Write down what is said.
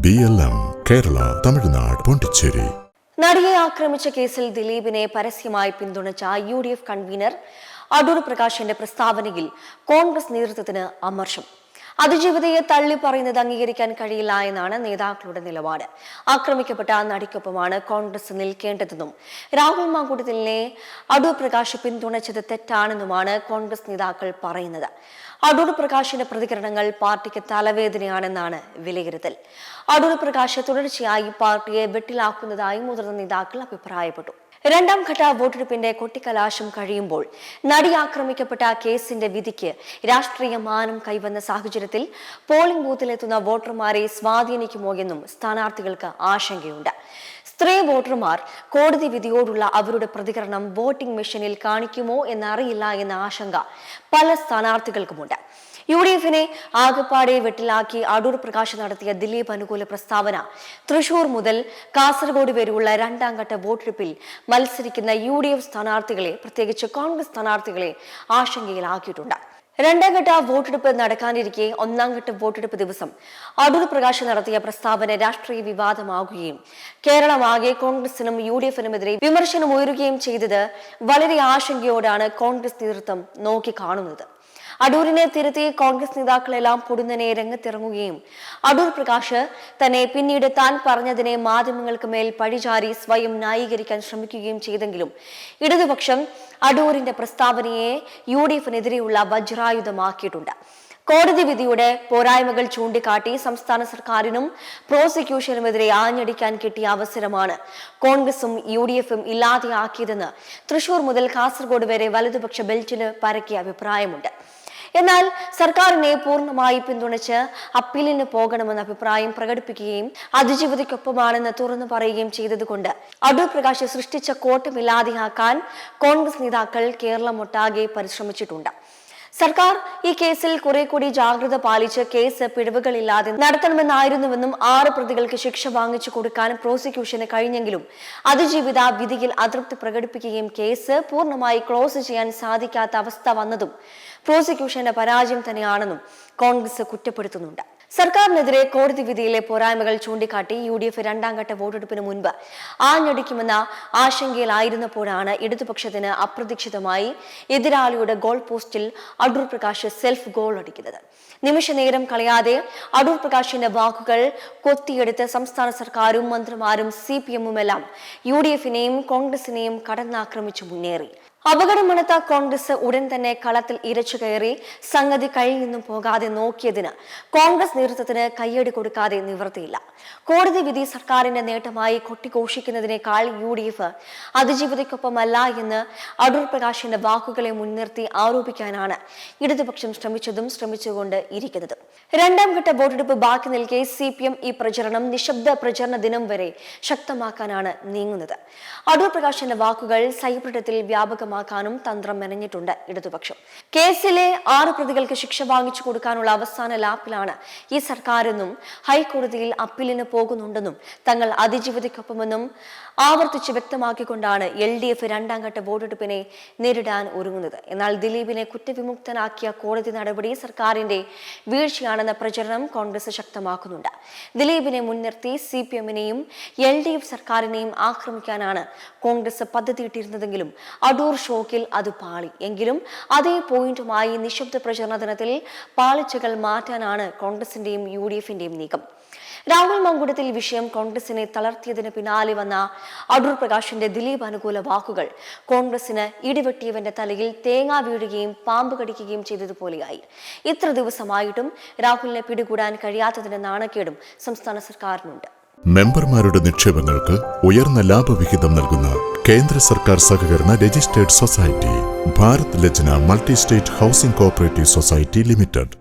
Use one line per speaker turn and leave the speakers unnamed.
BLM Kerala Tamil Nadu Pondicherry.
നടിയെ ആക്രമിച്ച കേസിൽ ദിലീപിനെ പരസ്യമായി പിന്തുണച്ച UDF കൺവീനർ അടൂർ പ്രകാശിന്റെ പ്രസ്താവനയിൽ കോൺഗ്രസ് നേതൃത്വത്തിന് അമർഷം. അതിജീവിതയെ തള്ളി പറയുന്നത് അംഗീകരിക്കാൻ കഴിയില്ല എന്നാണ് നേതാക്കളുടെ നിലപാട്. ആക്രമിക്കപ്പെട്ട നടിക്കൊപ്പമാണ് കോൺഗ്രസ് നിൽക്കേണ്ടതെന്നും രാഹുൽ മാങ്കൂട്ടത്തിലിനെ അടൂർ പ്രകാശ് പിന്തുണച്ചത് തെറ്റാണെന്നുമാണ് കോൺഗ്രസ് നേതാക്കൾ പറയുന്നത്. അടൂർ പ്രകാശിന്റെ പ്രതികരണങ്ങൾ പാർട്ടിക്ക് തലവേദനയാണെന്നാണ് വിലയിരുത്തൽ. അടൂർ പ്രകാശ് തുടർച്ചയായി പാർട്ടിയെ വെട്ടിലാക്കുന്നതായി മുതിർന്ന നേതാക്കൾ അഭിപ്രായപ്പെട്ടു. രണ്ടാം ഘട്ട വോട്ടെടുപ്പിന്റെ കൊട്ടിക്കലാശം കഴിയുമ്പോൾ നടി ആക്രമിക്കപ്പെട്ട കേസിന്റെ വിധിക്ക് രാഷ്ട്രീയ മാനം കൈവന്ന സാഹചര്യത്തിൽ പോളിംഗ് ബൂത്തിലെത്തുന്ന വോട്ടർമാരെ സ്വാധീനിക്കുമോ എന്നും സ്ഥാനാർത്ഥികൾക്ക് ആശങ്കയുണ്ട്. സ്ത്രീ വോട്ടർമാർ കോടതി വിധിയോടുള്ള അവരുടെ പ്രതികരണം വോട്ടിംഗ് മെഷീനിൽ കാണിക്കുമോ എന്നറിയില്ല എന്ന ആശങ്ക പല സ്ഥാനാർത്ഥികൾക്കുമുണ്ട്. UDFിനെ ആകപ്പാടെ വെട്ടിലാക്കി അടൂർ പ്രകാശ് നടത്തിയ ദിലീപ് അനുകൂല പ്രസ്താവന തൃശൂർ മുതൽ കാസർഗോഡ് വരെയുള്ള രണ്ടാം ഘട്ട വോട്ടെടുപ്പിൽ മത്സരിക്കുന്ന UDF സ്ഥാനാർത്ഥികളെ, പ്രത്യേകിച്ച് കോൺഗ്രസ് സ്ഥാനാർത്ഥികളെ ആശങ്കയിലാക്കിയിട്ടുണ്ട്. രണ്ടാം ഘട്ട വോട്ടെടുപ്പ് നടക്കാനിരിക്കെ ഒന്നാം ഘട്ട വോട്ടെടുപ്പ് ദിവസം അടൂർ പ്രകാശ് നടത്തിയ പ്രസ്താവന രാഷ്ട്രീയ വിവാദമാകുകയും കേരളമാകെ കോൺഗ്രസിനും UDFിനുമെതിരെ വിമർശനം ഉയരുകയും ചെയ്തത് വളരെ ആശങ്കയോടാണ് കോൺഗ്രസ് നേതൃത്വം നോക്കിക്കാണുന്നത്. അടൂരിനെ തിരുത്തി കോൺഗ്രസ് നേതാക്കളെല്ലാം പൊടുന്നനെ രംഗത്തിറങ്ങുകയും അടൂർ പ്രകാശ് തന്നെ പിന്നീട് താൻ പറഞ്ഞതിനെ മാധ്യമങ്ങൾക്ക് മേൽ പഴിചാരി സ്വയം ന്യായീകരിക്കാൻ ശ്രമിക്കുകയും ചെയ്തെങ്കിലും ഇടതുപക്ഷം അടൂരിന്റെ പ്രസ്താവനയെ UDFിനെതിരെയുള്ള വജ്രായുധമാക്കിയിട്ടുണ്ട്. കോടതി വിധിയുടെ പോരായ്മകൾ ചൂണ്ടിക്കാട്ടി സംസ്ഥാന സർക്കാരിനും പ്രോസിക്യൂഷനുമെതിരെ ആഞ്ഞടിക്കാൻ കിട്ടിയ അവസരമാണ് കോൺഗ്രസും UDFും ഇല്ലാതെയാക്കിയതെന്ന് തൃശൂർ മുതൽ കാസർഗോഡ് വരെ വലതുപക്ഷ ബെൽറ്റിന് പരക്കിയ അഭിപ്രായമുണ്ട്. എന്നാൽ സർക്കാരിനെ പൂർണ്ണമായി പിന്തുണച്ച് അപ്പീലിന് പോകണമെന്ന അഭിപ്രായം പ്രകടിപ്പിക്കുകയും അതിജീവിതയ്ക്കൊപ്പമാണെന്ന് തുറന്നു പറയുകയും ചെയ്തതുകൊണ്ട് അടൂർ പ്രകാശ് സൃഷ്ടിച്ച കോട്ടമില്ലാതെയാക്കാൻ കോൺഗ്രസ് നേതാക്കൾ കേരളമൊട്ടാകെ പരിശ്രമിച്ചിട്ടുണ്ട്. സർക്കാർ ഈ കേസിൽ കുറെ കൂടി ജാഗ്രത പാലിച്ച് കേസ് പിഴവുകളില്ലാതെ നടത്തണമെന്നായിരുന്നുവെന്നും 6 പ്രതികൾക്ക് ശിക്ഷ വാങ്ങിച്ചു കൊടുക്കാൻ പ്രോസിക്യൂഷന് കഴിഞ്ഞെങ്കിലും അതിജീവിത വിധിയിൽ അതൃപ്തി പ്രകടിപ്പിക്കുകയും കേസ് പൂർണ്ണമായി ക്ലോസ് ചെയ്യാൻ സാധിക്കാത്ത അവസ്ഥ വന്നതും പ്രോസിക്യൂഷന്റെ പരാജയം തന്നെയാണെന്നും കോൺഗ്രസ് കുറ്റപ്പെടുത്തുന്നുണ്ട്. സർക്കാരിനെതിരെ കോടതി വിധിയിലെ പോരായ്മകൾ ചൂണ്ടിക്കാട്ടി UDF രണ്ടാം ഘട്ട വോട്ടെടുപ്പിന് മുൻപ് ആഞ്ഞടിക്കുമെന്ന ആശങ്കയിലായിരുന്നപ്പോഴാണ് ഇടതുപക്ഷത്തിന് അപ്രതീക്ഷിതമായി എതിരാളിയുടെ ഗോൾ പോസ്റ്റിൽ അടൂർ പ്രകാശ് സെൽഫ് ഗോൾ അടിക്കുന്നത്. നിമിഷ നേരം കളയാതെ അടൂർ പ്രകാശിന്റെ വാക്കുകൾ കൊത്തിയെടുത്ത് സംസ്ഥാന സർക്കാരും മന്ത്രിമാരും CPMുമെല്ലാം UDFിനെയും കോൺഗ്രസിനെയും കടന്നാക്രമിച്ചു മുന്നേറി. അപകടമണത്ത കോൺഗ്രസ് ഉടൻ തന്നെ കളത്തിൽ ഇരച്ചു കയറി സംഗതി കയ്യിൽ നിന്നും പോകാതെ നോക്കിയതിന് കോൺഗ്രസ് നേതൃത്വത്തിന് കയ്യടി കൊടുക്കാതെ നിവൃത്തിയില്ല. കോടതി വിധി സർക്കാരിന്റെ നേട്ടമായി കൊട്ടിഘോഷിക്കുന്നതിനേക്കാൾ UDF അതിജീവിതയ്ക്കൊപ്പമല്ല എന്ന് അടൂർ പ്രകാശിന്റെ വാക്കുകളെ മുൻനിർത്തി ആരോപിക്കാനാണ് ഇടതുപക്ഷം ശ്രമിച്ചുകൊണ്ട് ഇരിക്കുന്നത്. രണ്ടാം ഘട്ട വോട്ടെടുപ്പ് ബാക്കി നിൽക്കെ CPM ഈ പ്രചരണം നിശബ്ദ പ്രചരണ ദിനം വരെ ശക്തമാക്കാനാണ് നീങ്ങുന്നത്. അടൂർ പ്രകാശിന്റെ വാക്കുകൾ സൈപ്രട്ടത്തിൽ വ്യാപകമാക്കാനും തന്ത്രം മെനഞ്ഞിട്ടുണ്ട് ഇടതുപക്ഷം. കേസിലെ 6 പ്രതികൾക്ക് ശിക്ഷ വാങ്ങിച്ചു കൊടുക്കാനുള്ള അവസാന ലാപ്പിലാണ് ഈ സർക്കാരെന്നും ഹൈക്കോടതിയിൽ അപ്പീലിന് പോകുന്നുണ്ടെന്നും തങ്ങൾ അതിജീവിതയ്ക്കൊപ്പമെന്നും ആവർത്തിച്ച് വ്യക്തമാക്കിക്കൊണ്ടാണ് LDF രണ്ടാം ഘട്ട വോട്ടെടുപ്പിനെ നേരിടാൻ ഒരുങ്ങുന്നത്. എന്നാൽ ദിലീപിനെ കുറ്റവിമുക്തനാക്കിയ കോടതി നടപടി സർക്കാരിന്റെ വീഴ്ചയാണെന്ന പ്രചരണം കോൺഗ്രസ് ശക്തമാക്കുന്നുണ്ട്. ദിലീപിനെ മുൻനിർത്തി CPMനെയും LDF സർക്കാരിനെയും ആക്രമിക്കാനാണ് കോൺഗ്രസ് പദ്ധതിയിട്ടിരുന്നതെങ്കിലും അടൂർ ഷോക്കിൽ അത് പാളി. എങ്കിലും അതേ പോയിന്റുമായി നിശബ്ദ പ്രചരണ ദിനത്തിൽ പാളിച്ചകൾ മാറ്റാനാണ് കോൺഗ്രസിന്റെയും UDFിന്റെയും നീക്കം. രാഹുൽ മാങ്കൂട്ടത്തിൽ വിഷയം കോൺഗ്രസിനെ തളർത്തിയതിന് പിന്നാലെ വന്ന അടൂർ പ്രകാശിന്റെ ദിലീപ് അനുകൂല വാക്കുകൾ കോൺഗ്രസിന് ഇടിവെട്ടിയവന്റെ തലയിൽ തേങ്ങ വീഴുകയും പാമ്പ് കടിക്കുകയും ചെയ്തതുപോലെയായി. ഇത്ര ദിവസമായിട്ടും രാഹുലിനെ പിടികൂടാൻ കഴിയാത്തതിന്റെ നാണക്കേടും സംസ്ഥാന സർക്കാരിനുണ്ട്.
മെമ്പർമാരുടെ നിക്ഷേപങ്ങൾക്ക് ഉയർന്ന ലാഭവിഹിതം നൽകുന്ന കേന്ദ്ര സർക്കാർ സഹകരണ രജിസ്ട്രേഡ് സൊസൈറ്റി ഭാരത് ലജ്ന multi state housing cooperative society limited.